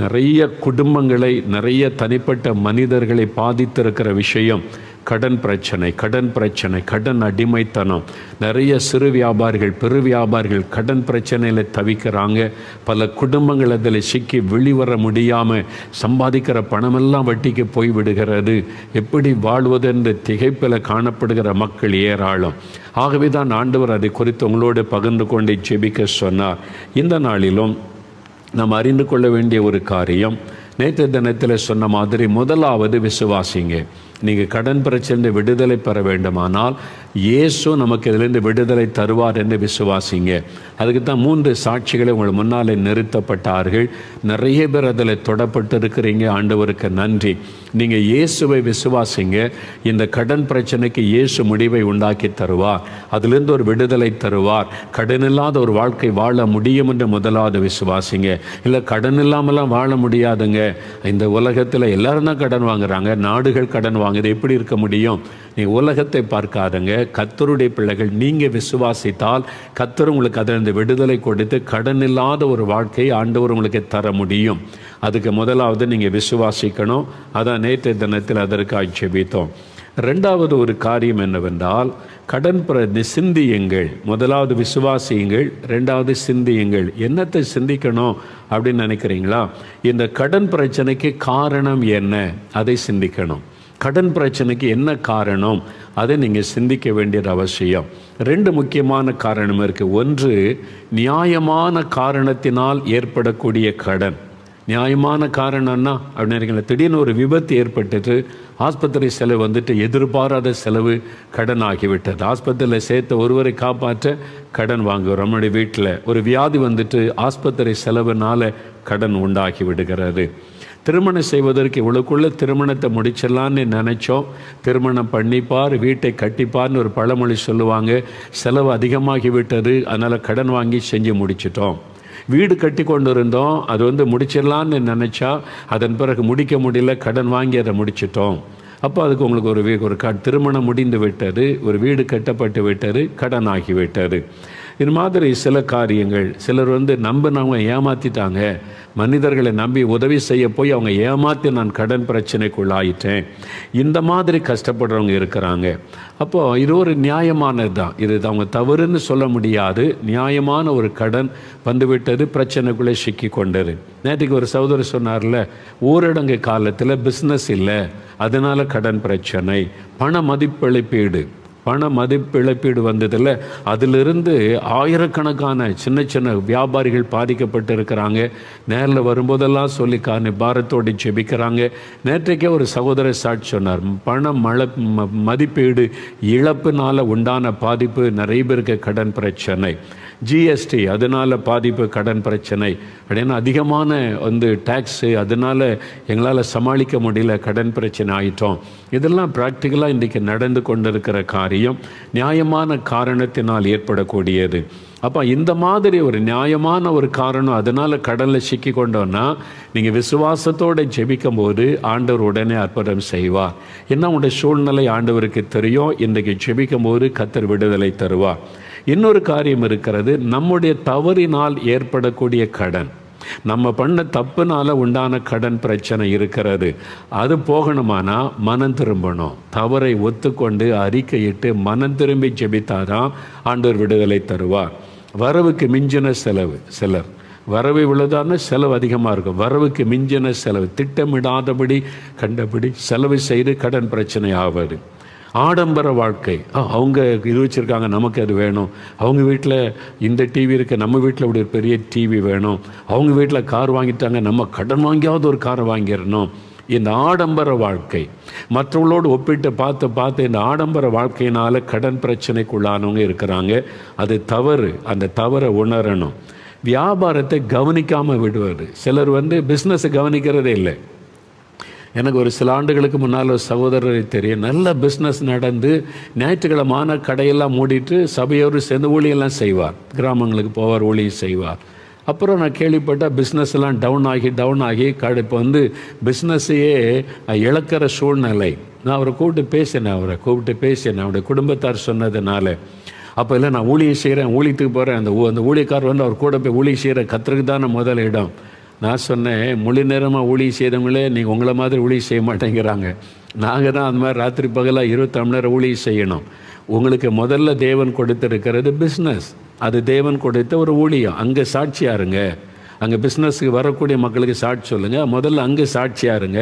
நிறைய குடும்பங்களை, நிறைய தனிப்பட்ட மனிதர்களை பாதித்திருக்கிற விஷயம் கடன் பிரச்சனை, கடன் அடிமைத்தனம். நிறைய சிறு வியாபாரிகள், பெரு வியாபாரிகள் கடன் பிரச்சனையில் தவிக்கிறாங்க. பல குடும்பங்கள் அதில் சிக்கி வெளிவர முடியாமல் சம்பாதிக்கிற பணமெல்லாம் வட்டிக்கு போய்விடுகிறது. எப்படி வாழ்வது என்று திகைப்பில் காணப்படுகிற மக்கள் ஏராளம். ஆகவே தான் ஆண்டவர் அதை குறித்து உங்களோடு பகிர்ந்து கொண்டு ஜெபிக்க சொன்னார். இந்த நாளிலும் நாம் அறிந்து கொள்ள வேண்டிய ஒரு காரியம், நேற்று தினத்தில் சொன்ன மாதிரி முதலாவது விசுவாசிங்க. நீங்கள் கடன் பிரச்சனை விடுதலை பெற வேண்டுமானால் இயேசு நமக்கு இதிலிருந்து விடுதலை தருவார் என்று விசுவாசிங்க. அதுக்கு தான் 3 சாட்சிகளை உங்கள் முன்னாலே நிறுத்தப்பட்டார்கள். நிறைய பேர் அதில் தொடப்பட்டு இருக்கிறீங்க. ஆண்டவருக்கு நன்றி. நீங்கள் இயேசுவை விசுவாசிங்க. இந்த கடன் பிரச்சனைக்கு இயேசு முடிவை உண்டாக்கி தருவார். அதிலிருந்து ஒரு விடுதலை தருவார். கடன் இல்லாத ஒரு வாழ்க்கை வாழ முடியும் என்று முதலாவது விசுவாசிங்க. இல்லை கடன் இல்லாமலாம் வாழ முடியாதுங்க. இந்த உலகத்தில் எல்லாரும் தான் கடன் வாங்குறாங்க. நாடுகள் கடன் வாங்குது. எப்படி இருக்க முடியும்? நீ உலகத்தை பார்க்காதங்க. கர்த்தருடைய பிள்ளைகள் நீங்கள் விசுவாசித்தால் கர்த்தர் உங்களுக்கு அதிலிருந்து விடுதலை கொடுத்து கடன் இல்லாத ஒரு வாழ்க்கையை ஆண்டவர் உங்களுக்கு தர முடியும். அதுக்கு முதலாவது நீங்கள் விசுவாசிக்கணும். அதான் நேற்று தினத்தில் அதற்காக ஜெபித்தோம். 2வது ஒரு காரியம் என்னவென்றால், கடன் சிந்தியுங்கள். முதலாவது விசுவாசியுங்கள், 2வது சிந்தியுங்கள். என்னத்தை சிந்திக்கணும் அப்படின்னு நினைக்கிறீங்களா? இந்த கடன் பிரச்சனைக்கு காரணம் என்ன, அதை சிந்திக்கணும். கடன் பிரச்சனைக்கு என்ன காரணம், அதை நீங்கள் சிந்திக்க வேண்டியது அவசியம். 2 முக்கியமான காரணம் இருக்குது. ஒன்று, நியாயமான காரணத்தினால் ஏற்படக்கூடிய கடன். நியாயமான காரணம்னா அப்படின்னு திடீர்னு ஒரு விபத்து ஏற்பட்டுட்டு ஆஸ்பத்திரி செலவு வந்துட்டு எதிர்பாராத செலவு கடன் ஆகிவிட்டது. ஆஸ்பத்திரியில் சேர்த்த ஒருவரை காப்பாற்ற கடன் வாங்குகிறோம். நம்முடைய வீட்டில் ஒரு வியாதி வந்துட்டு ஆஸ்பத்திரி செலவுனால கடன் உண்டாகி விடுகிறது. திருமணம் செய்வதற்கு இவ்வளோக்குள்ள திருமணத்தை முடிச்சிடலான்னு நினச்சோம். திருமணம் பண்ணிப்பார், வீட்டை கட்டிப்பார்னு ஒரு பழமொழி சொல்லுவாங்க. செலவு அதிகமாகிவிட்டது, அதனால் கடன் வாங்கி செஞ்சு முடிச்சிட்டோம். வீடு கட்டி கொண்டு இருந்தோம், அது முடிச்சிடலான்னு நினச்சா அதன் பிறகு முடிக்க முடியல, கடன் வாங்கி அதை முடிச்சிட்டோம். அப்போ அதுக்கு உங்களுக்கு ஒரு திருமணம் முடிந்து விட்டது, ஒரு வீடு கட்டப்பட்டு விட்டது, கடன் ஆகிவிட்டது. இது மாதிரி சில காரியங்கள். சிலர் நம்பினவங்க ஏமாற்றிட்டாங்க. மனிதர்களை நம்பி உதவி செய்ய போய் அவங்க ஏமாற்றி நான் கடன் பிரச்சனைக்குள்ள ஆயிட்டேன். இந்த மாதிரி கஷ்டப்படுறவங்க இருக்கிறாங்க. அப்போது இது ஒரு நியாயமானது தான். இது அவங்க தவறுன்னு சொல்ல முடியாது. நியாயமான ஒரு கடன் வந்துவிட்டது, பிரச்சனைக்குள்ளே சிக்கி கொண்டது. நேற்றுக்கு ஒரு சகோதரர் சொன்னார்ல, ஊரடங்கு காலத்தில் பிஸ்னஸ் இல்லை, அதனால் கடன் பிரச்சனை. பண மதிப்பிழப்பீடு வந்ததில்ல, அதிலிருந்து ஆயிரக்கணக்கான சின்ன சின்ன வியாபாரிகள் பாதிக்கப்பட்டு இருக்கிறாங்க. நேரில் வரும்போதெல்லாம் சொல்லி பாரத்தோடு ஜெபிக்கிறாங்க. நேற்றைக்கே ஒரு சகோதரர் சாட்சி சொன்னார், மதிப்பீடு இழப்பினால் உண்டான பாதிப்பு நிறைய பேருக்கு கடன் பிரச்சனை. ஜிஎஸ்டி அதனால் பாதிப்பு, கடன் பிரச்சனை. அப்படின்னா அதிகமான டேக்ஸு, அதனால் எங்களால் சமாளிக்க முடியல, கடன் பிரச்சனை ஆகிட்டோம். இதெல்லாம் ப்ராக்டிக்கலாக இன்றைக்கி நடந்து கொண்டிருக்கிற காரியம், நியாயமான காரணத்தினால் ஏற்படக்கூடியது. அப்போ இந்த மாதிரி ஒரு நியாயமான ஒரு காரணம், அதனால் கடலில் சிக்கி கொண்டோன்னா நீங்கள் விசுவாசத்தோடு ஜெபிக்கும் போது ஆண்டவர் உடனே அற்புதம் செய்வார். என்ன உங்களுடைய சூழ்நிலை ஆண்டவருக்கு தெரியும். இன்றைக்கு ஜெபிக்கும் போது கர்த்தர் விடுதலை தருவார். இன்னொரு காரியம் இருக்கிறது, நம்முடைய தவறினால் ஏற்படக்கூடிய கடன். நம்ம பண்ண தப்புனால உண்டான கடன் பிரச்சனை இருக்கிறது. அது போகணுமானா மனம் திரும்பணும். தவறை ஒத்துக்கொண்டு அறிக்கையிட்டு மனம் திரும்பி ஜெபித்தாதான் ஆண்டவர் விடுதலை தருவார். வரவுக்கு மிஞ்சின செலவு, சிலர் வரவு இவ்வளோதான செலவு அதிகமாக இருக்கும். வரவுக்கு மிஞ்சின செலவு, திட்டமிடாதபடி கண்டபடி செலவு செய்து கடன் பிரச்சனை ஆவது. ஆடம்பர வாழ்க்கை, அவங்க இது வச்சுருக்காங்க, நமக்கு அது வேணும். அவங்க வீட்டில் இந்த டிவி இருக்குது, நம்ம வீட்டில் இப்படி ஒரு பெரிய டிவி வேணும். அவங்க வீட்டில் கார் வாங்கிட்டாங்க, நம்ம கடன் வாங்கியாவது ஒரு காரை வாங்கிடணும். இந்த ஆடம்பர வாழ்க்கை மற்றவங்களோடு ஒப்பிட்டு பார்த்து இந்த ஆடம்பர வாழ்க்கையினால் கடன் பிரச்சனைக்குள்ளானவங்க இருக்கிறாங்க. அது தவறு. அந்த தவறை உணரணும். வியாபாரத்தை கவனிக்காமல் விடுவது. சிலர் பிஸ்னஸை கவனிக்கிறதே இல்லை. எனக்கு ஒரு சில ஆண்டுகளுக்கு முன்னால் ஒரு சகோதரரை தெரியும். நல்ல பிஸ்னஸ் நடந்து ஞாயிற்றுக்கிழமான கடையெல்லாம் மூடிட்டு சபையோடு சேர்ந்து ஊழியெல்லாம் செய்வார். கிராமங்களுக்கு போவார், ஊழியம் செய்வார். அப்புறம் நான் கேள்விப்பட்டால் பிஸ்னஸ் எல்லாம் டவுன் ஆகி இப்போ பிஸ்னஸையே இழக்கிற சூழ்நிலை. நான் அவரை கூப்பிட்டு பேசினேன். அவருடைய குடும்பத்தார் சொன்னதுனால. அப்போ இல்லை, நான் ஊழியம் செய்கிறேன், ஊழியத்துக்கு போகிறேன். அந்த ஊழியக்காரர் அவர் கூட போய் ஊழியம் செய்கிற கர்த்தருக்கு தானே முதல் இடம். நான் சொன்னேன், முழு நேரமாக ஊழியம் செய்தவங்களே நீங்கள் உங்களை மாதிரி ஊழியம் செய்ய மாட்டேங்கிறாங்க. நாங்கள் தான் அந்த மாதிரி ராத்திரி பகலாக 20 மணி நேரம் ஊழியம் செய்யணும். உங்களுக்கு முதல்ல தேவன் கொடுத்துருக்கிறது பிஸ்னஸ், அது தேவன் கொடுத்த ஒரு ஊழியம். அங்கே சாட்சியாக இருங்க, அங்கே பிஸ்னஸுக்கு வரக்கூடிய மக்களுக்கு சாட்சி சொல்லுங்கள். முதல்ல அங்கே சாட்சியாக இருங்க,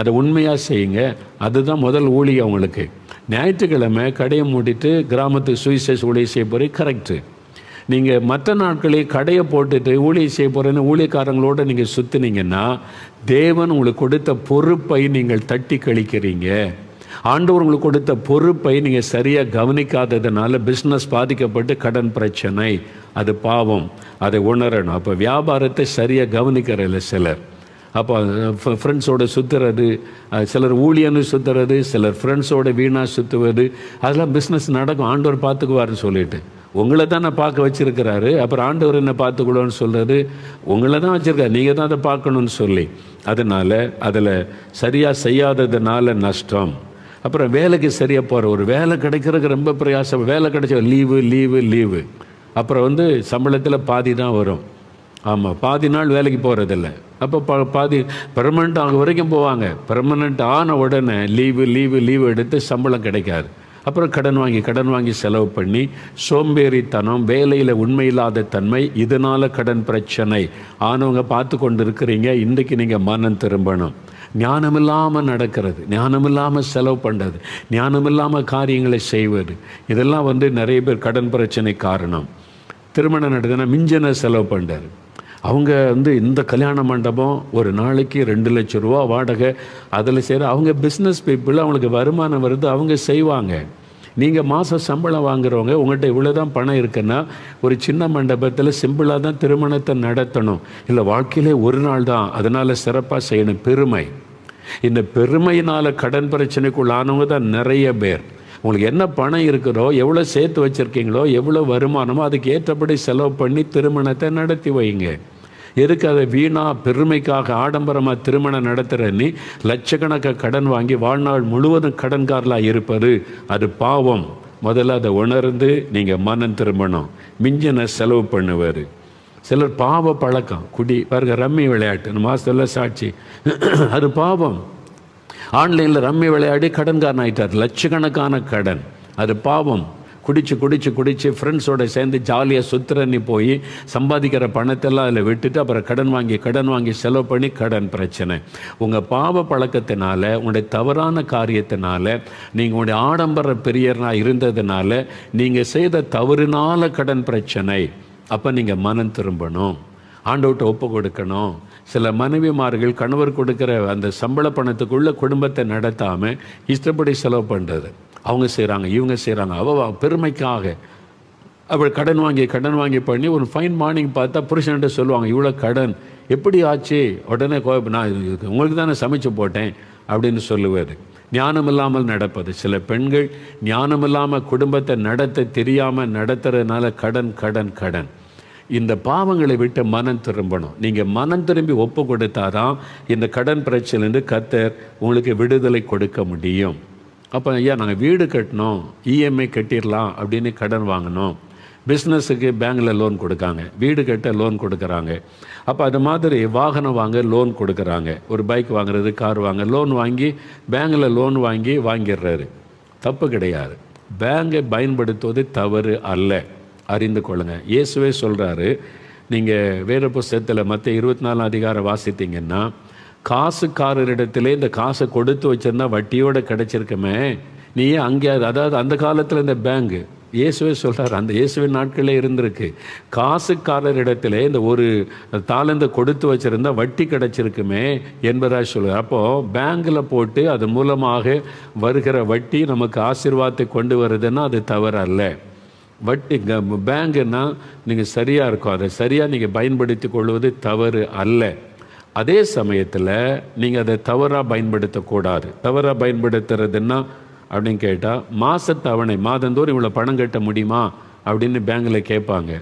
அதை உண்மையாக செய்யுங்க. அதுதான் முதல் ஊழியம் உங்களுக்கு. ஞாயிற்றுக்கிழமை கடையை மூடிட்டு கிராமத்துக்கு சுவிசேஷ ஊழியம் செய்ய போகிறீங்க, கரெக்டு. நீங்கள் மற்ற நாட்களையும் கடையை போட்டுட்டு ஊழியம் செய்ய போகிறேன்னு ஊழியக்காரங்களோடு நீங்கள் சுற்றுனீங்கன்னா தேவன் உங்களுக்கு கொடுத்த பொறுப்பை நீங்கள் தட்டி கழிக்கிறீங்க. ஆண்டவர் உங்களுக்கு கொடுத்த பொறுப்பை நீங்கள் சரியாக கவனிக்காததுனால பிஸ்னஸ் பாதிக்கப்பட்டு கடன் பிரச்சனை, அது பாவம், அதை உணரணும். அப்போ வியாபாரத்தை சரியாக கவனிக்கிறதில்ல சிலர். அப்போ ஃப்ரெண்ட்ஸோடு சுற்றுறது, சிலர் ஊழியன்னு சுற்றுறது, சிலர் ஃப்ரெண்ட்ஸோடு வீணாக சுற்றுவது, அதெல்லாம் பிஸ்னஸ் நடக்கும், ஆண்டவர் பார்த்துக்குவாருன்னு சொல்லிட்டு உங்களை தான் நான் பார்க்க வச்சுருக்கிறாரு. அப்புறம் ஆண்டவர் என்ன பார்த்துக்கூடன்னு சொல்கிறது, உங்களை தான் வச்சுருக்காரு, நீங்கள் தான் அதை பார்க்கணுன்னு சொல்லி. அதனால் அதில் சரியாக செய்யாததுனால நஷ்டம். அப்புறம் வேலைக்கு சரியாக போகிற, ஒரு வேலை கிடைக்கிறதுக்கு ரொம்ப பிரயாசம், வேலை கிடைச்ச லீவு. அப்புறம் சம்பளத்தில் பாதி தான் வரும். ஆமாம், பாதி நாள் வேலைக்கு போகிறதில்ல. அப்போ பாதி பெர்மனெண்ட் ஆக வரைக்கும் போவாங்க. பெர்மனெண்ட் ஆன உடனே லீவு எடுத்து சம்பளம் கிடைக்காது. அப்புறம் கடன் வாங்கி செலவு பண்ணி சோம்பேறித்தனம், வேலையில் உண்மையில்லாத தன்மை, இதனால் கடன் பிரச்சனை ஆனவங்க பார்த்து கொண்டு இருக்கிறீங்க. இன்றைக்கு நீங்கள் மனம் திரும்பணும். ஞானமில்லாமல் நடக்கிறது, ஞானமில்லாமல் செலவு பண்ணுறது, ஞானமில்லாமல் காரியங்களை செய்வது, இதெல்லாம் நிறைய பேர் கடன் பிரச்சனை காரணம். திருமணம் நடக்குதுன்னா மிஞ்சின செலவு பண்ணுறாரு. அவங்க இந்த கல்யாண மண்டபம் ஒரு நாளைக்கு 2 லட்சம் ரூபா வாடகை, அதில் செய்கிற அவங்க பிஸ்னஸ் பீப்புள், அவங்களுக்கு வருமானம் வருது, அவங்க செய்வாங்க. நீங்கள் மாதம் சம்பளம் வாங்குறவங்க, உங்கள்கிட்ட இவ்வளோ தான் பணம் இருக்குன்னா ஒரு சின்ன மண்டபத்தில் சிம்பிளாக தான் திருமணத்தை நடத்தணும். இல்லை, வாழ்க்கையிலே ஒரு நாள் தான், அதனால் சிறப்பாக செய்யணும். பெருமை, இந்த பெருமையினால் கடன் பிரச்சனைக்குள்ளானவங்க தான் நிறைய பேர். உங்களுக்கு என்ன பணம் இருக்கிறோ, எவ்வளோ சேர்த்து வச்சுருக்கீங்களோ, எவ்வளோ வருமானமோ அதுக்கு ஏற்றபடி செலவு பண்ணி திருமணத்தை நடத்தி வைங்க. எதுக்கு அதை வீணாக பெருமைக்காக ஆடம்பரமாக திருமணம் நடத்துகிறன்னு லட்சக்கணக்காக கடன் வாங்கி வாழ்நாள் முழுவதும் கடன்காரலாக இருப்பது அது பாவம். முதல்ல அதை உணர்ந்து நீங்கள் மனம் திரும்பணும். மிஞ்சின செலவு பண்ணுவார். சிலர் பாவ பழக்கம், குடி பாருங்க, ரம்மி விளையாட்டு மாதத்தில் சாட்சி, அது பாவம். ஆன்லைனில் ரம்மி விளையாடி கடன்காரன் ஆகிட்டார், லட்சக்கணக்கான கடன், அது பாவம். குடிச்சு ஃப்ரெண்ட்ஸோடு சேர்ந்து ஜாலியாக சுற்றுறன்னு போய் சம்பாதிக்கிற பணத்தெல்லாம் அதில் விட்டுட்டு அப்புறம் கடன் வாங்கி செலவு பண்ணி கடன் பிரச்சனை. உங்கள் பாவ பழக்கத்தினால, உங்களுடைய தவறான காரியத்தினால, நீங்கள் உங்களுடைய ஆடம்பர பிரியராக இருந்ததுனால, நீங்கள் செய்த தவறுனால கடன் பிரச்சனை. அப்போ நீங்கள் மனம் திரும்பணும், ஆண்டவர்கிட்ட ஒப்பு கொடுக்கணும். சில மனைவிமார்கள் கணவர் கொடுக்குற அந்த சம்பள பணத்துக்குள்ளே குடும்பத்தை நடத்தாமல் இஷ்டப்படி செலவு பண்ணுறது. அவங்க செய்கிறாங்க, இவங்க செய்கிறாங்க, பெருமைக்காக அவள் கடன் வாங்கி பண்ணி ஒரு ஃபைன் மார்னிங் பார்த்தா புருஷன்கிட்ட சொல்லுவாங்க, இவ்வளோ கடன் எப்படி ஆச்சு? உடனே நான் உங்களுக்கு தானே சமைச்சு போட்டேன் அப்படின்னு சொல்லுவார். ஞானமில்லாமல் நடப்பது. சில பெண்கள் ஞானமில்லாமல் குடும்பத்தை நடத்த தெரியாமல் நடத்துறதுனால கடன். இந்த பாவங்களை விட்டு மனம் திரும்பணும். நீங்கள் மனம் திரும்பி ஒப்பு கொடுத்தாதான் இந்த கடன் பிரச்சனைலேருந்து கர்த்தர் உங்களுக்கு விடுதலை கொடுக்க முடியும். அப்போ ஐயா, நாங்கள் வீடு கட்டணும், இஎம்ஐ கட்டிடலாம் அப்படின்னு கடன் வாங்கணும். பிஸ்னஸுக்கு பேங்கில் லோன் கொடுக்காங்க, வீடு கட்ட லோன் கொடுக்குறாங்க. அப்போ அது மாதிரி வாகனம் வாங்க லோன் கொடுக்குறாங்க. ஒரு பைக் வாங்குறது, கார் வாங்க லோன் வாங்கி பேங்கில் லோன் வாங்கிடுறாரு. தப்பு கிடையாது, பேங்கை பயன்படுத்துவது தவறு அல்ல, அறிந்து கொள்ளுங்க. இயேசுவே சொல்கிறாரு, நீங்கள் வேத புஸ்தகத்தில் மத்திய 24 அதிகாரம் வாசித்தீங்கன்னா, காசுக்காரரிடத்திலே இந்த காசை கொடுத்து வச்சிருந்தா வட்டியோடு கிடச்சிருக்குமே, நீ அங்கே, அதாவது அந்த காலத்தில் இந்த பேங்கு, இயேசுவே சொல்கிறார், அந்த இயேசுவின் நாட்களே இருந்திருக்கு. காசுக்காரரிடத்திலே இந்த ஒரு தாளந்தை கொடுத்து வச்சுருந்தா வட்டி கிடச்சிருக்குமே என்பதாக சொல்கிறார். அப்போது பேங்கில் போட்டு அதன் மூலமாக வருகிற வட்டி நமக்கு ஆசீர்வாதத்தை கொண்டு வருதுன்னா அது தவறு அல்ல. வட்டி பேங்குன்னா நீங்கள் சரியாக இருக்கும், அதை சரியாக நீங்கள் பயன்படுத்தி கொள்வது தவறு அல்ல. அதே சமயத்தில் நீங்கள் அதை தவறாக பயன்படுத்தக்கூடாது. தவறாக பயன்படுத்துறதுன்னா அப்படின்னு கேட்டால், மாதத்தவணை மாதந்தோறும் இவ்வளோ பணம் கட்ட முடியுமா அப்படின்னு பேங்கில் கேட்பாங்க.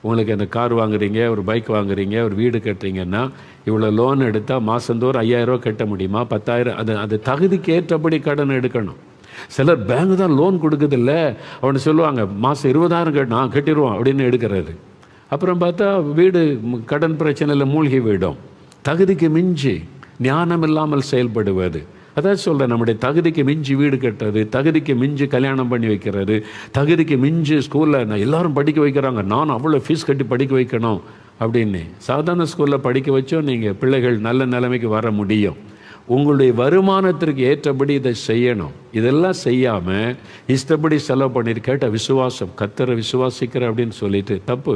உங்களுக்கு அந்த கார் வாங்குறீங்க, ஒரு பைக் வாங்குறீங்க, ஒரு வீடு கட்டுறீங்கன்னா இவ்வளோ லோன் எடுத்தால் மாதந்தோறும் 5000 ரூபா கட்ட முடியுமா, 10,000, அது தகுதிக்கு ஏற்றபடி கடன் எடுக்கணும். சிலர் பேங்க் தான் லோன் கொடுக்குதில்ல, அவனை சொல்லுவாங்க மாதம் 20,000 கட்டிடுவோம் அப்படின்னு எடுக்கிறது. அப்புறம் பார்த்தா வீடு கடன் பிரச்சனையில் மூழ்கி விடும். தகுதிக்கு மிஞ்சி ஞானம் இல்லாமல் செயல்படுவது. அதான் சொல்கிறேன், நம்முடைய தகுதிக்கு மிஞ்சி வீடு கட்டுறது, தகுதிக்கு மிஞ்சி கல்யாணம் பண்ணி வைக்கிறது, தகுதிக்கு மிஞ்சி ஸ்கூலில் நான் எல்லாரும் படிக்க வைக்கிறாங்க, நான் அவ்வளோ ஃபீஸ் கட்டி படிக்க வைக்கணும் அப்படின்னு. சாதாரண ஸ்கூலில் படிக்க வச்சோம் நீங்கள் பிள்ளைகள் நல்ல நிலைமைக்கு வர முடியும். உங்களுடைய வருமானத்திற்கு ஏற்றபடி இதை செய்யணும். இதெல்லாம் செய்யாமல் இஷ்டப்படி செலவு பண்ணிட்டு கேட்ட விசுவாசம், கர்த்தரை விசுவாசிக்கிற அப்படின்னு சொல்லிட்டு தப்பு.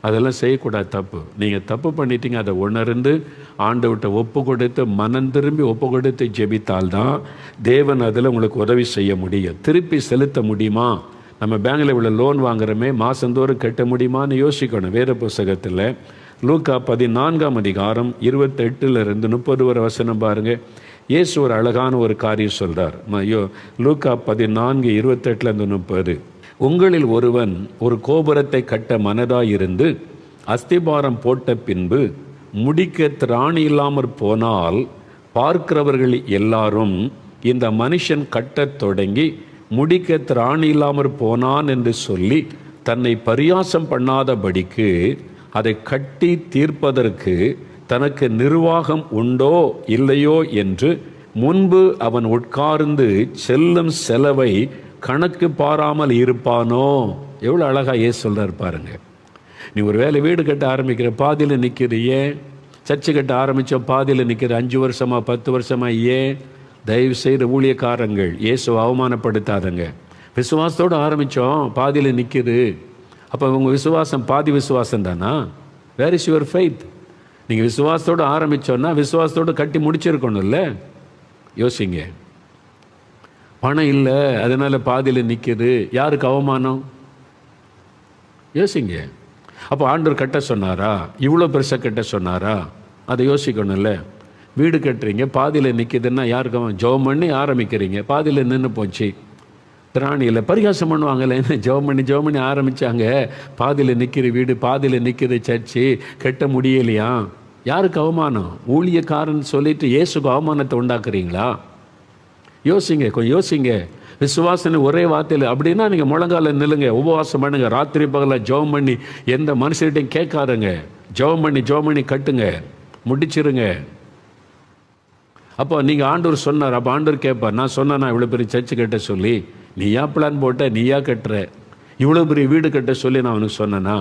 அதெல்லாம் செய்யக்கூடாது, தப்பு. நீங்கள் தப்பு பண்ணிட்டீங்க, அதை உணர்ந்து ஆண்டவர்கிட்ட ஒப்பு கொடுத்து மனம் திரும்பி ஒப்பு கொடுத்து ஜெபித்தால்தான் தேவன் அதில் உங்களுக்கு உதவி செய்ய முடியும். திருப்பி செலுத்த முடியுமா? நம்ம பேங்கில் இவ்வளோ லோன் வாங்குறோமே, மாதந்தோறும் கட்ட முடியுமான்னு யோசிக்கணும். வேறு புஸ்தகத்தில் லூக்கா 14ஆம் அதிகாரம் 28-30 வரை வசனம் பாருங்கள். இயேசு ஒரு அழகான ஒரு காரியம் சொல்கிறார். லூக்கா 14:28-30. உங்களில் ஒருவன் ஒரு கோபுரத்தை கட்ட மனதாயிருந்து அஸ்திபாரம் போட்ட பின்பு முடிக்க திராணி இல்லாமற் போனால் பார்க்கிறவர்கள் எல்லாரும் இந்த மனுஷன் கட்டத் தொடங்கி முடிக்க திராணி இல்லாமற் போனான் என்று சொல்லி தன்னை பரியாசம் பண்ணாதபடிக்கு அதை கட்டி தீர்ப்பதற்கு தனக்கு நிர்வாகம் உண்டோ இல்லையோ என்று முன்பு அவன் உட்கார்ந்து செல்லும் செலவை கணக்கு பாராமல் இருப்பானோ. எவ்வளோ அழகாக ஏன் சொல்கிறார் பாருங்க. நீ ஒரு வேலை வீடு கட்ட ஆரம்பிக்கிற, பாதியில் நிற்கிறியே. சர்ச்சை கட்ட ஆரம்பித்தோம், பாதியில் நிற்கிற. 5 வருஷமா 10 வருஷமா ஏன்? தயவு செய்கிற ஊழியக்காரங்கள் இயேசுவை அவமானப்படுத்தாதங்க. விசுவாசத்தோடு ஆரம்பித்தோம், பாதியில் நிற்கிது. அப்போ உங்கள் விசுவாசம் பாதி விசுவாசம் தானா? Where is your faith? நீங்கள் விசுவாசத்தோடு ஆரம்பித்தோன்னா விசுவாசத்தோடு கட்டி முடிச்சிருக்கணும்ல. யோசிங்க. பணம் இல்லை, அதனால் பாதியில் நிற்கிது. யாருக்கு அவமானம்? யோசிங்க. அப்போ ஆண்டவர் கட்ட சொன்னாரா? இவ்வளோ பெருசாக கட்ட சொன்னாரா? அதை யோசிக்கணும்ல. வீடு கட்டுறீங்க, பாதியில் நிற்கிதுன்னா யாருக்கு? ஜெபம் பண்ணி ஆரம்பிக்கிறீங்க, பாதியில் நின்று போச்சு. திராணியில் பரிகாசம் பண்ணுவாங்கல்ல, என்ன ஜெபம் பண்ணி ஆரம்பித்தாங்க, பாதியில் நிற்கிற வீடு, பாதியில் நிற்கிற சர்ச்சு, கட்ட முடியலையா? யாருக்கு அவமானம்? ஊழியக்காரன் சொல்லிட்டு இயேசுக்கு அவமானத்தை உண்டாக்குறீங்களா? யோசிங்க, கொஞ்சம் யோசிங்க. விசுவாசனை ஒரே வார்த்தையில் அப்படின்னா நீங்கள் முழங்கால நில்லுங்க, உபவாசம் பண்ணுங்க, ராத்திரி பகலாக ஜெபம் பண்ணி எந்த மனுஷர்கிட்டையும் கேட்காருங்க. ஜெபம் பண்ணி கட்டுங்க, முடிச்சிருங்க. அப்போ நீங்கள் ஆண்டவர் சொன்னார், அப்போ ஆண்டவர் கேட்பார், நான் சொன்னேன்னா இவ்வளோ பெரிய சர்ச்சு கட்ட சொல்லி? நீயா பிளான் போட்ட, நீயா கட்டுற? இவ்வளோ பெரிய வீடு கட்ட சொல்லி நான் அவனுக்கு சொன்னேன்னா?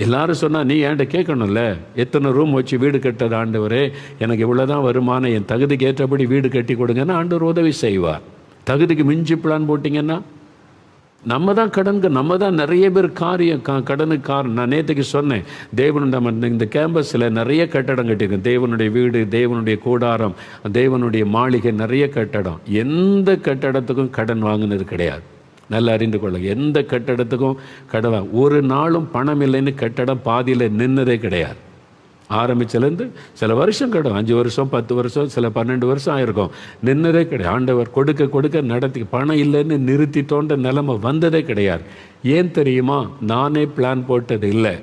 எல்லாரும் சொன்னால் நீ என்கிட்ட கேட்கணும்ல. எத்தனை ரூம் வச்சு வீடு கட்டுறது ஆண்டவரே, எனக்கு இவ்வளோதான் வருமானம், என் தகுதிக்கு ஏற்றபடி வீடு கட்டி கொடுங்கன்னா ஆண்டவர் உதவி செய்வார். தகுதிக்கு மிஞ்சி பிளான் போட்டிங்கன்னா நம்ம தான் நிறைய பேர் கடனுக்கு காரணம். நான் நேற்றுக்கு சொன்னேன், நம்ம இந்த கேம்பஸில் நிறைய கட்டடம் கட்டியிருக்கேன். தேவனுடைய வீடு, தேவனுடைய கூடாரம், தேவனுடைய மாளிகை, நிறைய கட்டடம். எந்த கட்டடத்துக்கும் கடன் வாங்கினது கிடையாது. நல்லா அறிந்து கொள்ளுங்க. எந்த கட்டடத்துக்கும் கடன் ஒரு நாளும் பணம் இல்லைன்னு கட்டடம் பாதியில் நின்னதே கிடையாது. ஆரம்பிச்சிலேருந்து சில வருஷம் கடன், 5 வருஷம் 10 வருஷம் சில 12 வருஷம் ஆயிருக்கும், நின்னதே கிடையாது. ஆண்டவர் கொடுக்க நடத்தி பணம் இல்லைன்னு நிறுத்திட்டோன்ற நிலைமை வந்ததே கிடையாது. ஏன் தெரியுமா? நானே பிளான் போட்டது இல்லை.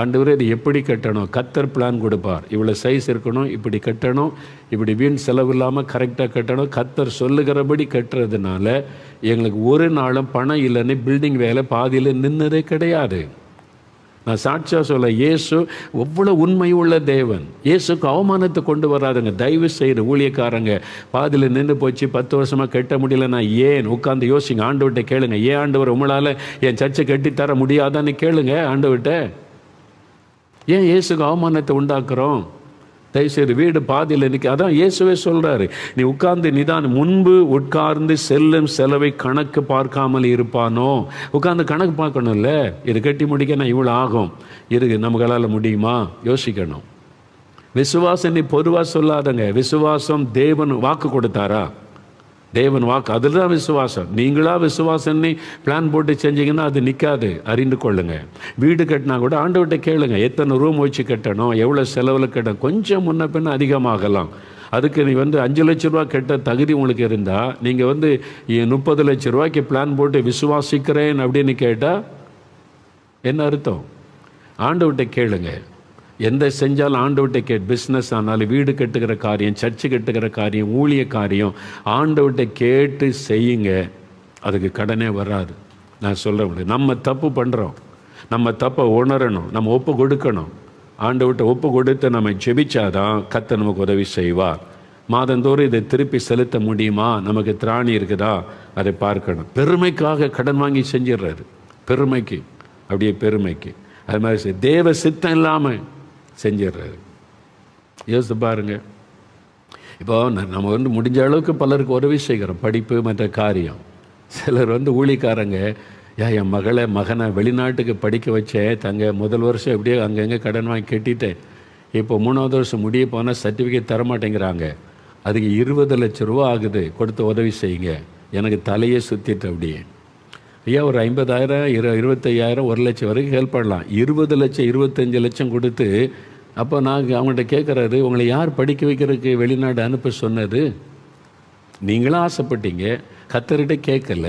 ஆண்டவர் இது எப்படி கட்டணும், கர்த்தர் பிளான் கொடுப்பார். இவ்வளோ சைஸ் இருக்கணும், இப்படி கட்டணும், இப்படி வீண் செலவு இல்லாமல் கரெக்டாக கட்டணும். கர்த்தர் சொல்லுகிறபடி கட்டுறதுனால எங்களுக்கு ஒரு நாளும் பணம் இல்லைன்னு பில்டிங் வேலை பாதியில் நின்னதே கிடையாது. நான் சாட்சியாக சொல்ல, இயேசு எவ்வளோ உண்மை உள்ள தேவன். இயேசுக்கு அவமானத்தை கொண்டு வராதுங்க. தயவு செய்து ஊழியக்காரங்க பாதியில் நின்று போச்சு, 10 வருஷமாக கட்ட முடியலன்னா ஏன்? உட்காந்து யோசிங்க, ஆண்டவர்கிட்ட கேளுங்க. ஏன் ஆண்டவர் உங்களால் என் சர்ச்சை கட்டித்தர முடியாதான்னு கேளுங்க ஆண்டவர்கிட்ட. ஏன் இயேசுக்கு அவமானத்தை உண்டாக்குறோம்? தயவுசெய்து வீடு பாதியில் நிற்க. அதான் இயேசுவே சொல்கிறாரு, நீ உட்கார்ந்து நிதானம், முன்பு உட்கார்ந்து செல்லும் செலவை கணக்கு பார்க்காமல் இருப்பானோ. உட்கார்ந்து கணக்கு பார்க்கணும்ல, இது கட்டி முடிக்க நான் இவ்வளோ ஆகும், இது நம்மளால் முடியுமா? யோசிக்கணும். விசுவாசம் நீ பொதுவாக சொல்லாதங்க. விசுவாசம் தேவன் வாக்கு கொடுத்தாரா? தேவன் வாக்கு, அதில் தான் விசுவாசம். நீங்களா விசுவாசம் பிளான் போட்டு செஞ்சீங்கன்னா அது நிற்காது, அறிந்து கொள்ளுங்க. வீடு கட்டினா கூட ஆண்டவர்கிட்ட கேளுங்க, எத்தனை ரூம் வச்சு கட்டணும், எவ்வளோ செலவில் கட்டணும். கொஞ்சம் முன்ன பின்ன அதிகமாகலாம். அதுக்கு நீ 5 லட்ச ரூபா கட்ட தகுதி உங்களுக்கு இருந்தால், நீங்கள் 30 லட்ச ரூபாய்க்கு பிளான் போட்டு விசுவாசிக்கிறேன் அப்படின்னு கேட்டால் என்ன அர்த்தம்? ஆண்டவர்கிட்ட கேளுங்க. எந்த செஞ்சாலும் ஆண்டவர்கிட்ட பிஸ்னஸ் ஆனாலும், வீடு கட்டுகிற காரியம், சர்ச்சு கட்டுகிற காரியம், ஊழிய காரியம், ஆண்டவர்கிட்ட கேட்டு செய்யுங்க. அதுக்கு கடனே வராது. நான் சொல்ல முடியும். நம்ம தப்பு பண்ணுறோம், நம்ம தப்பை உணரணும், நம்ம ஒப்பு கொடுக்கணும். ஆண்டவர்கிட்ட ஒப்பு கொடுத்து நம்ம ஜெபிச்சாதான் கர்த்தர் நமக்கு உதவி செய்வார். மாதந்தோறும் இதை திருப்பி செலுத்த முடியுமா, நமக்கு திராணி இருக்குதா, அதை பார்க்கணும். பெருமைக்காக கடன் வாங்கி செஞ்சிடுறாரு, பெருமைக்கு, அப்படியே பெருமைக்கு. அது மாதிரி தேவ சித்தம் இல்லாமல் செஞ்சிடுறாரு. யோசித்து பாருங்க. இப்போ நம்ம முடிஞ்ச அளவுக்கு பலருக்கு உதவி செய்கிறோம், படிப்பு மற்ற காரியம். சிலர் ஊழிக்காரங்க, என் மகனை வெளிநாட்டுக்கு படிக்க வச்சேன், முதல் வருஷம் எப்படியோ அங்கங்கே கடன் வாங்கி கட்டிட்டேன், இப்போ 3வது வருஷம் முடிய போனால் சர்டிஃபிகேட் தரமாட்டேங்கிறாங்க, அதுக்கு 20 லட்ச ரூபா ஆகுது, கொடுத்து உதவி செய்யுங்க. எனக்கு தலையே சுற்றிட்டு அப்படியே. ஐயா ஒரு 50,000 25,000 1 லட்சம் வரைக்கும் ஹெல்ப் பண்ணலாம். 20 லட்சம் 25 லட்சம் கொடுத்து, அப்போ நாங்கள் அவங்கள்ட்ட கேட்குறாரு, உங்களை யார் படிக்க வைக்கிறதுக்கு வெளிநாடு அனுப்ப சொன்னது? நீங்களும் ஆசைப்பட்டீங்க, கர்த்தர்கிட்ட கேட்கல,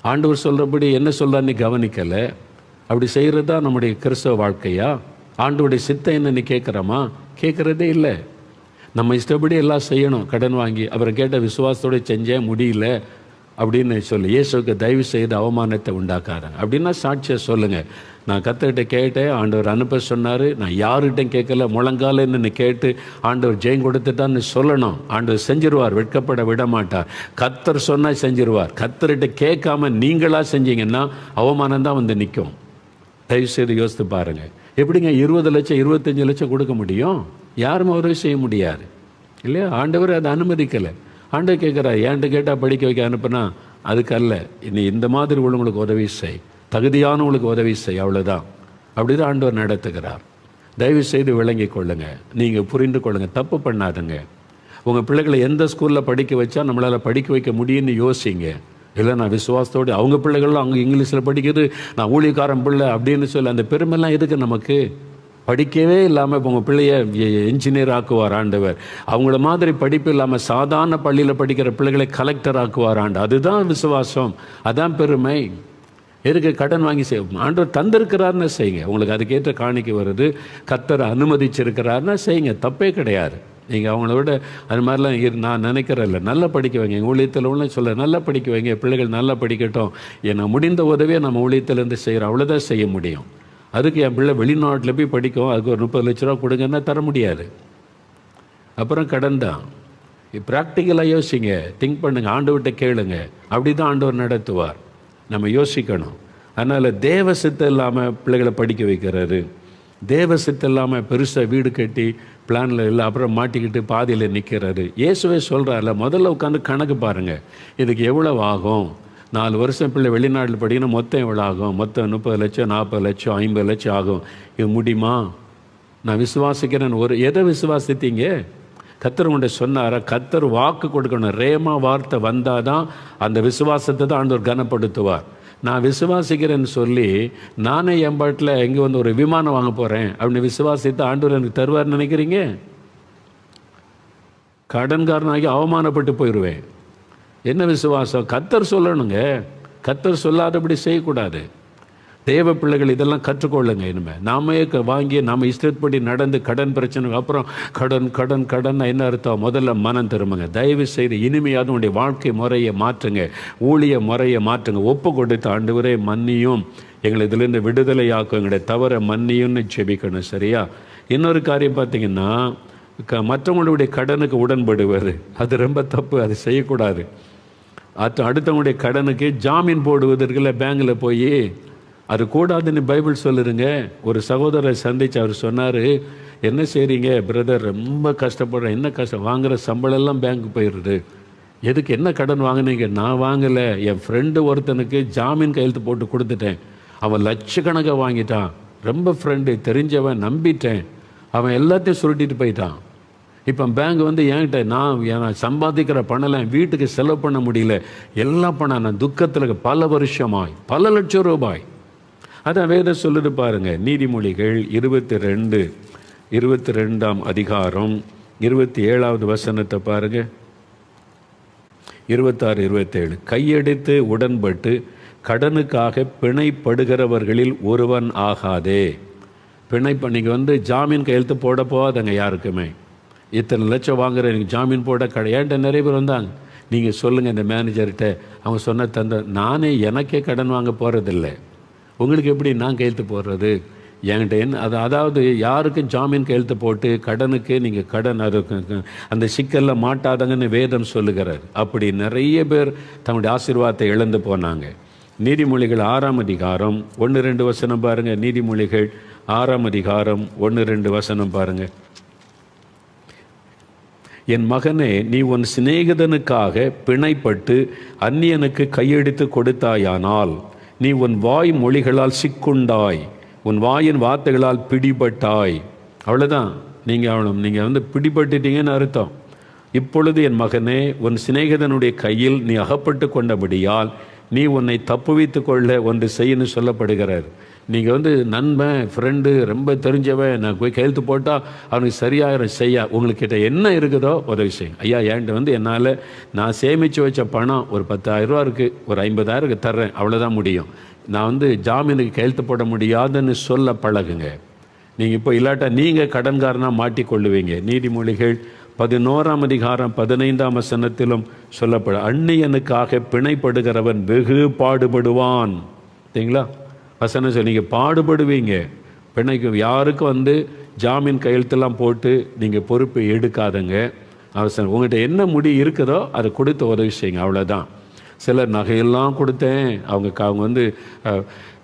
ஆண்டவர் சொல்கிறபடி என்ன சொல்கிறான்னு கவனிக்கலை. அப்படி செய்கிறது தான் நம்முடைய கிறிஸ்தவ வாழ்க்கையா? ஆண்டவருடைய சித்தம் என்னன்னு கேட்குறோமா? கேட்குறதே இல்லை. நம்ம இஷ்டப்படி எல்லாம் செய்யணும், கடன் வாங்கி. அப்புறம் கேட்ட விசுவாசத்தோடு செஞ்சேன், முடியல அப்படின்னு சொல்லி இயேசுக்கு தயவு செய்து அவமானத்தை உண்டாக்காரங்க. அப்படின்னா சாட்சியாக சொல்லுங்கள், நான் கர்த்தர்கிட்ட கேட்டேன், ஆண்டவர் அனுப்ப சொன்னார், நான் யார்கிட்டையும் கேட்கல, முழங்கால நின்று கேட்டு ஆண்டவர் ஜெயம் கொடுத்துட்டான்னு சொல்லணும். ஆண்டவர் செஞ்சிருவார், வெட்கப்பட விட மாட்டார். கர்த்தர் சொன்னால் செஞ்சிருவார். கர்த்தர்கிட்ட கேட்காம நீங்களாக செஞ்சீங்கன்னா அவமானம் தான் நிற்கும். தயவு செய்து யோசித்து பாருங்கள். எப்படிங்க 20 லட்சம் 25 லட்சம் கொடுக்க முடியும்? யாரும் உதவி செய்ய முடியாது இல்லையா? ஆண்டவர் அதை அனுமதிக்கலை. ஆண்டவர் கேட்குறாரு, ஏன்ட்டு கேட்டால் படிக்க வைக்க அனுப்புனா அதுக்கு அல்ல, இனி இந்த மாதிரி உள்ளவங்களுக்கு உதவி செய், தகுதியானவங்களுக்கு உதவி செய், அவ்வளோதான். அப்படி தான் ஆண்டவர் நடத்துகிறார். தயவு செய்து விளங்கி கொள்ளுங்க, நீங்கள் புரிந்து கொள்ளுங்கள், தப்பு பண்ணாதுங்க. உங்கள் பிள்ளைகளை எந்த ஸ்கூலில் படிக்க வச்சா நம்மளால் படிக்க வைக்க முடியும்னு யோசிங்க. இல்லை நான் விசுவாசத்தோடு அவங்க பிள்ளைகள்லாம் அவங்க இங்கிலீஷில் படிக்கிறது, நான் ஊழியக்காரன் பிள்ளை அப்படின்னு சொல்லி அந்த பெருமைலாம் எதுக்கு நமக்கு? படிக்கவே இல்லாமல் இப்போ உங்கள் பிள்ளைய என்ஜினியர் ஆக்குவார் ஆண்டவர். அவங்கள மாதிரி படிப்பு இல்லாமல் சாதாரண பள்ளியில் படிக்கிற பிள்ளைகளை கலெக்டர் ஆக்குவார் ஆண்டு. அதுதான் விசுவாசம், அதான் பெருமை. எதுக்கு கடன் வாங்கி செய்ய? ஆண்டவர் தந்திருக்கிறாருன்னு செய்யுங்க. உங்களுக்கு அதுக்கேற்ற காணிக்கை வருது, கர்த்தர் அனுமதிச்சிருக்கிறாருன்னா செய்யுங்க, தப்பே கிடையாது. நீங்கள் அவங்கள விட அது மாதிரிலாம் நான் நினைக்கிறதில்ல. நல்லா படிக்க வைங்க. எங்கள் ஊழியத்தில் உள்ள சொல்ல நல்லா படிக்க வைங்க, பிள்ளைகள் நல்லா படிக்கட்டும். ஏன்னா முடிந்த உதவியை நம்ம ஊழியத்திலேருந்து செய்கிறோம், அவ்வளோதான் செய்ய முடியும். அதுக்கு என் பிள்ளை வெளிநாட்டில் போய் படிக்கும், அதுக்கு ஒரு 30 லட்ச ரூபா கொடுங்கன்னா தர முடியாது. அப்புறம் கடன் தான். ப்ராக்டிக்கலாக யோசிங்க, திங்க் பண்ணுங்கள், ஆண்டவர்கிட்ட கேளுங்க. அப்படி தான் ஆண்டவர் நடத்துவார். நம்ம யோசிக்கணும். அதனால் தேவ சித்தம் இல்லாமல் பிள்ளைகளை படிக்க வைக்கிறாரு, தேவ சித்தம் இல்லாமல் பெருசாக வீடு கட்டி பிளானில் இல்லை, அப்புறம் மாட்டிக்கிட்டு பாதியில் நிற்கிறாரு. இயேசுவே சொல்கிறார்ல, முதல்ல உட்காந்து கணக்கு பாருங்கள், இதுக்கு எவ்வளவு ஆகும், 4 வருஷம் பிள்ளை வெளிநாட்டில் படிக்கணும், மொத்தம் எவ்வளோ ஆகும், மொத்தம் 30 லட்சம் 40 லட்சம் 50 லட்சம் ஆகும். இது முடியுமா? நான் விசுவாசிக்கிறேன். எதை விசுவாசித்தீங்க? கர்த்தர் உண்ட சொன்னாரா? கர்த்தர் வாக்கு கொடுக்கணும். ரேமா வார்த்தை வந்தால் தான் அந்த விசுவாசத்தை தான் ஆண்டவர் கனப்படுத்துவார். நான் விசுவாசிக்கிறேன்னு சொல்லி நானே என் பாட்டில் எங்கே ஒரு விமானம் வாங்க போகிறேன் அப்படின்னு விசுவாசித்து ஆண்டவர் எனக்கு தருவார்னு நினைக்கிறீங்க? கடன்காரனாகி அவமானப்பட்டு போயிடுவேன். என்ன விசுவாசம்? கர்த்தர் சொல்லணுங்க. கர்த்தர் சொல்லாதபடி செய்யக்கூடாது. தேவ பிள்ளைகள் இதெல்லாம் கற்றுக்கொள்ளுங்க. இனிமேல் நாமே வாங்கி நம்ம இஷ்டப்படி நடந்து கடன் பிரச்சனைக்கு அப்புறம் கடன் கடன் கடன் என்ன அர்த்தம்? முதல்ல மனம் திரும்புங்க. தயவு செய்து இனிமையாவது உங்களுடைய வாழ்க்கை முறையை மாற்றுங்க, ஊழிய முறையை மாற்றுங்க. ஒப்பு கொடுத்து ஆண்டவரே மன்னியும், எங்களை இதிலிருந்து விடுதலையாக்கும், எங்களுடைய தவற மன்னியும்னு ஜெபிக்கணும். சரியா? இன்னொரு காரியம் பார்த்தீங்கன்னா, மற்றவங்களுடைய கடனுக்கு உடன்படுவது அது ரொம்ப தப்பு, அது செய்யக்கூடாது. அடுத்தவங்களுடைய கடனுக்கு ஜாமீன் போடுவதற்குள்ள பேங்கில் போய் அது கூடாதுன்னு பைபிள் சொல்லுருங்க. ஒரு சகோதரரை சந்தித்து அவர் சொன்னார், என்ன செய்கிறீங்க பிரதர், ரொம்ப கஷ்டப்படுறேன். என்ன கஷ்டம்? வாங்குகிற சம்பளம்லாம் பேங்க்கு போயிடுது. எதுக்கு, என்ன கடன் வாங்கினீங்க? நான் வாங்கலை, என் ஃப்ரெண்டு ஒருத்தனுக்கு ஜாமீன் கையெழுத்து போட்டு கொடுத்துட்டேன், அவன் லட்சக்கணக்காக வாங்கிட்டான், ரொம்ப ஃப்ரெண்டு தெரிஞ்சவன், நம்பிட்டேன், அவன் எல்லாத்தையும் சுருட்டிட்டு போயிட்டான். இப்போ பேங்க் என்கிட்ட நான் சம்பாதிக்கிற பணம்லாம் வீட்டுக்கு செலவு பண்ண முடியல, எல்லாம் பணம் நான் துக்கத்தில் பல வருஷமாய் பல லட்சம் ரூபாய். அதான் வேதம் சொல்லுது பாருங்க. நீதிமொழிகள் 22ஆம் அதிகாரம் 27வது வசனத்தை பாருங்க. 26 27 கையெடுத்து உடன்பட்டு கடனுக்காக பிணைப்படுகிறவர்களில் ஒருவன் ஆகாதே. நீங்கள் ஜாமீன் கையெழுத்து போட போகாதங்க யாருக்குமே. இத்தனை லட்சம் வாங்குற எனக்கு ஜாமீன் போட ஏன்ட்ட நிறைய பேர் வந்தாங்க. நீங்கள் சொல்லுங்கள் இந்த மேனேஜர்கிட்ட, அவங்க சொன்ன நானே எனக்கே கடன் வாங்க போகிறதில்லை, உங்களுக்கு எப்படி நான் கையெழுத்து போடுறது? என்கிட்ட என்ன அதாவது யாருக்கும் ஜாமீன் கையெழுத்து போட்டு கடனுக்கு நீங்கள் கடன் அந்த சிக்கலில் மாட்டாதங்கன்னு வேதம் சொல்லுகிறார். அப்படி நிறைய பேர் தங்களுடைய ஆசீர்வாதத்தை இழந்து போனாங்க. நீதிமொழிகள் 6ஆம் அதிகாரம் 1-2 வசனம் பாருங்கள். நீதிமொழிகள் 6ஆம் அதிகாரம் 1-2 வசனம் பாருங்கள். என் மகனே, நீ உன் சிநேகிதனுக்காக பிணைப்பட்டு அந்நியனுக்கு கையெடுத்து கொடுத்தாயானால் நீ உன் வாய் மொழிகளால் சிக்குண்டாய், உன் வாயின் வார்த்தைகளால் பிடிபட்டாய். அவ்வளோதான். நீங்கள் பிடிபட்டுட்டீங்கன்னு அர்த்தம். இப்பொழுது என் மகனே, உன் சிநேகிதனுடைய கையில் நீ அகப்பட்டு கொண்டபடியால் நீ உன்னை தப்புவித்து கொள்ள ஒன்று செய்யன்னு சொல்லப்படுகிறார். நீங்கள் நண்பன், ஃப்ரெண்டு, ரொம்ப தெரிஞ்சவன், நான் போய் கையெழுத்து போட்டால் அவனுக்கு சரியாக செய்ய உங்கள்கிட்ட என்ன இருக்குதோ உதவி செய்யும். ஐயா, என்கிட்ட என்னால் நான் சேமித்து வச்ச பணம் ஒரு 10,000 ரூபா இருக்குது, ஒரு 50,000 தர்றேன், அவ்வளோதான் முடியும். நான் ஜாமீனுக்கு கையெழுத்து போட முடியாதுன்னு சொல்ல பழகுங்க. நீங்கள் இப்போ இல்லாட்டா நீங்கள் கடன்காரனாக மாட்டிக்கொள்ளுவீங்க. நீதிமொழிகள் 11ஆம் அதிகாரம் 15ஆம் வசனத்திலும் சொல்லப்படும், அந்நியனுக்காக பிணைப்படுகிறவன் வெகு பாடுபடுவான். சரிங்களா? வசனம் சொல்லி நீங்கள் பாடுபடுவீங்க. பிணைக்கு யாருக்கும் ஜாமீன் கையெழுத்தெல்லாம் போட்டு நீங்கள் பொறுப்பு எடுக்காதங்க. அவசரம் உங்கள்கிட்ட என்ன முடி இருக்குதோ அதை கொடுத்து உதவி செய்யுங்க, அவ்வளோதான். சிலர் நகையெல்லாம் கொடுத்தேன், அவங்க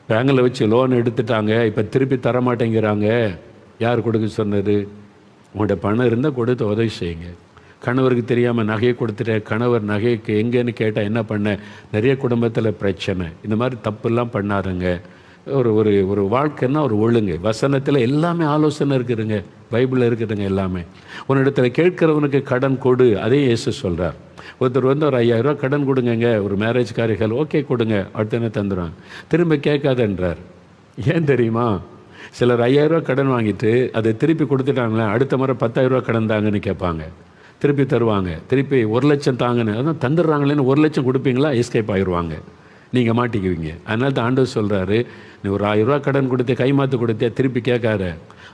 பேங்கில் வச்சு லோன் எடுத்துட்டாங்க, இப்போ திருப்பி தரமாட்டேங்கிறாங்க. யார் கொடுக்க சொன்னது? உங்கள்கிட்ட பணம் இருந்தால் கொடுத்து உதவி செய்யுங்க. கணவருக்கு தெரியாமல் நகையை கொடுத்துட்டேன், கணவர் நகைக்கு எங்கேன்னு கேட்டால் என்ன பண்ண? நிறைய குடும்பத்தில் பிரச்சனை. இந்த மாதிரி தப்புலாம் பண்ணாதுங்க. ஒரு ஒரு ஒரு வாழ்க்கைன்னா ஒரு ஒழுங்கு. வசனத்தில் எல்லாமே ஆலோசனை இருக்குதுங்க, பைபிளில் இருக்குதுங்க எல்லாமே. உன்னிடத்தில் கேட்கிறவனுக்கு கடன் கொடு, அதே இயேசு சொல்கிறார். ஒருத்தர் ஒரு 5,000 ரூபா கடன் கொடுங்க, ஒரு மேரேஜ் காரிகள், ஓகே கொடுங்க, அடுத்த என்ன தந்துடுவாங்க, திரும்ப கேட்காதன்றார். ஏன் தெரியுமா? சிலர் 5,000 ரூபா கடன் வாங்கிட்டு அதை திருப்பி கொடுத்துட்டாங்களே, அடுத்த முறை 10,000 ரூபா கடன் தாங்கன்னு கேட்பாங்க, திருப்பி தருவாங்க. திருப்பி 1,00,000 தாங்கன்னு, அதான் தந்துடுறாங்களேன்னு 1,00,000 கொடுப்பீங்களா, எஸ்கேப் ஆயிடுவாங்க, நீங்கள் மாட்டிக்குவீங்க. அதனால தான் ஆண்டவர் சொல்கிறாரு, நீ ஒரு 1,000 ரூபா கடன் கொடுத்து கைமாற்று கொடுத்தே திருப்பி கேட்காத.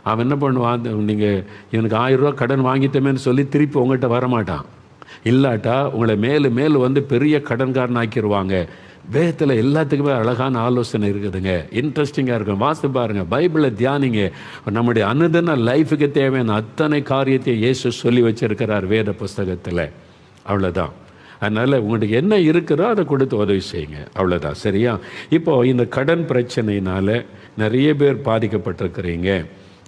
அவன் என்ன பண்ணுவான், நீங்கள் இவனுக்கு 1,000 ரூபா கடன் வாங்கிட்டோமேன்னு சொல்லி திருப்பி உங்கள்கிட்ட வரமாட்டான். இல்லாட்டா உங்களை மேலும் பெரிய கடன்காரன் ஆக்கிடுவாங்க. வேதத்தில் எல்லாத்துக்குமே அழகான ஆலோசனை இருக்குதுங்க, இன்ட்ரெஸ்டிங்காக இருக்கும். வாசித்து பாருங்கள், பைபிளை தியானிங்க. நம்முடைய அனுதின லைஃபுக்கு தேவையான அத்தனை காரியத்தை இயேசு சொல்லி வச்சிருக்கிறார் வேத புஸ்தகத்தில். அவ்வளோதான். அதனால் உங்களுக்கு என்ன இருக்கிறதோ அதை கொடுத்து உதவி செய்யுங்க, அவ்வளோதான். சரியா? இப்போது இந்த கடன் பிரச்சனையினால் நிறைய பேர் பாதிக்கப்பட்டிருக்கிறீங்க.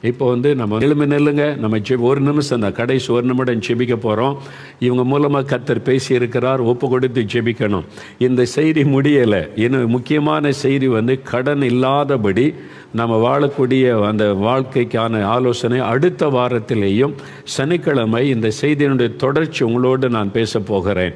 இப்போ நம்ம நில்லுங்க, நம்ம ஒரு நிமிஷம் தான், கடைசி 1 நிமிடம் ஜெபிக்க போகிறோம். இவங்க மூலமாக கர்த்தர் பேசி இருக்கிறார், ஒப்பு கொடுத்து ஜெபிக்கணும். இந்த செய்தி முடியலை. இன்னும் முக்கியமான செய்தி கடன் இல்லாதபடி நம்ம வாழக்கூடிய அந்த வாழ்க்கைக்கான ஆலோசனை அடுத்த வாரத்திலேயும் சனிக்கிழமை இந்த செய்தியினுடைய தொடர்ச்சி உங்களோடு நான் பேச போகிறேன்.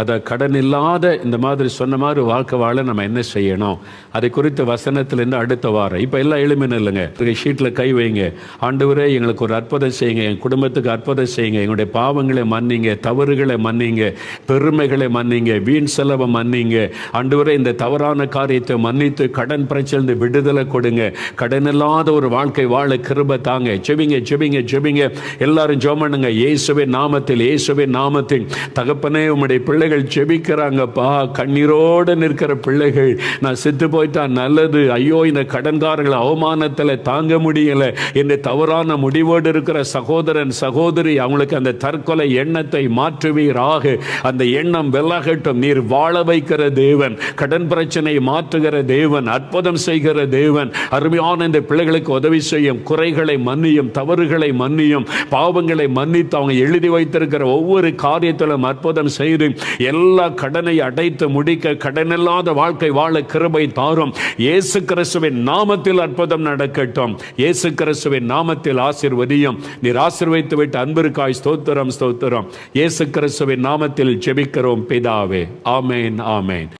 அதை கடன் இல்லாத இந்த மாதிரி சொன்ன மாதிரி வாழ்க்கை வாழ நம்ம என்ன செய்யணும், அதை குறித்த வசனத்திலேருந்து அடுத்த வாரம். இப்போ எல்லாம் எளிமைன்னு இல்லைங்க, ஷீட்டில் கை வைங்க. ஆண்டவரே, எங்களுக்கு ஒரு அற்புதம் செய்யுங்க, என் குடும்பத்துக்கு அற்புதம் செய்யுங்க, எங்களுடைய பாவங்களை மன்னிங்க, தவறுகளை மன்னிங்க, பெருமைகளை மன்னிங்க, வீண் செலவை மன்னிங்க. ஆண்டவரே, இந்த தவறான காரியத்தை மன்னித்து கடன் பிரச்சனை விடுதலை கொடுங்க. கடன் இல்லாத ஒரு வாழ்க்கை வாழ கிருபை தாங்க. ஜெபிங்க ஜெபிங்க ஜெபிங்க. எல்லாரும் ஜெபம் பண்ணுங்க. இயேசுவின் நாமத்தில், இயேசுவின் நாமத்தில். தகப்பனே, உம்முடைய பிள்ளைகள் ஜெபிக்கிறாங்கப்பா, கண்ணீரோடு நிற்கிற பிள்ளைகள். நான் செத்து போயிட்டா நல்லது, ஐயோ இந்த கடன்காரங்களை அவமானத்தில் தாங்க முடியல என்று தவறான முடிவோடு இருக்கிற சகோதரன் சகோதரி, அவங்களுக்கு அந்த தற்கொலை எண்ணத்தை மாற்றுவீராக. அந்த எண்ணம் விலகட்டும். நீர் வாழ வைக்கிற தேவன், கடன் பிரச்சனையை மாற்றுகிற தேவன், அற்புதம் செய்கிற தேவன். அருமையான இந்த பிள்ளைகளுக்கு உதவி செய்யும். குறைகளை மன்னியும், தவறுகளை மன்னியும், பாவங்களை மன்னித்து அவங்க எழுதி வைத்திருக்கிற ஒவ்வொரு காரியத்திலும் அற்புதம் செய்து எல்லா கடனை அடைத்து முடிக்க கடனில்லாத வாழ்க்கை வாழ கிருபை தாரும். இயேசு கிறிஸ்துவின் நாமத்தில் அற்புதம் நடக்கட்டும். இயேசு கிறிஸ்துவின் நாமத்தில் ஆசீர்வதியும். நீர் ஆசீர்வதித்து விட்டு அன்பிற்காய் ஸ்தோத்திரம் ஸ்தோத்திரம். இயேசு கிறிஸ்துவின் நாமத்தில் ஜெபிக்கிறோம் பிதாவே. ஆமேன் ஆமேன்.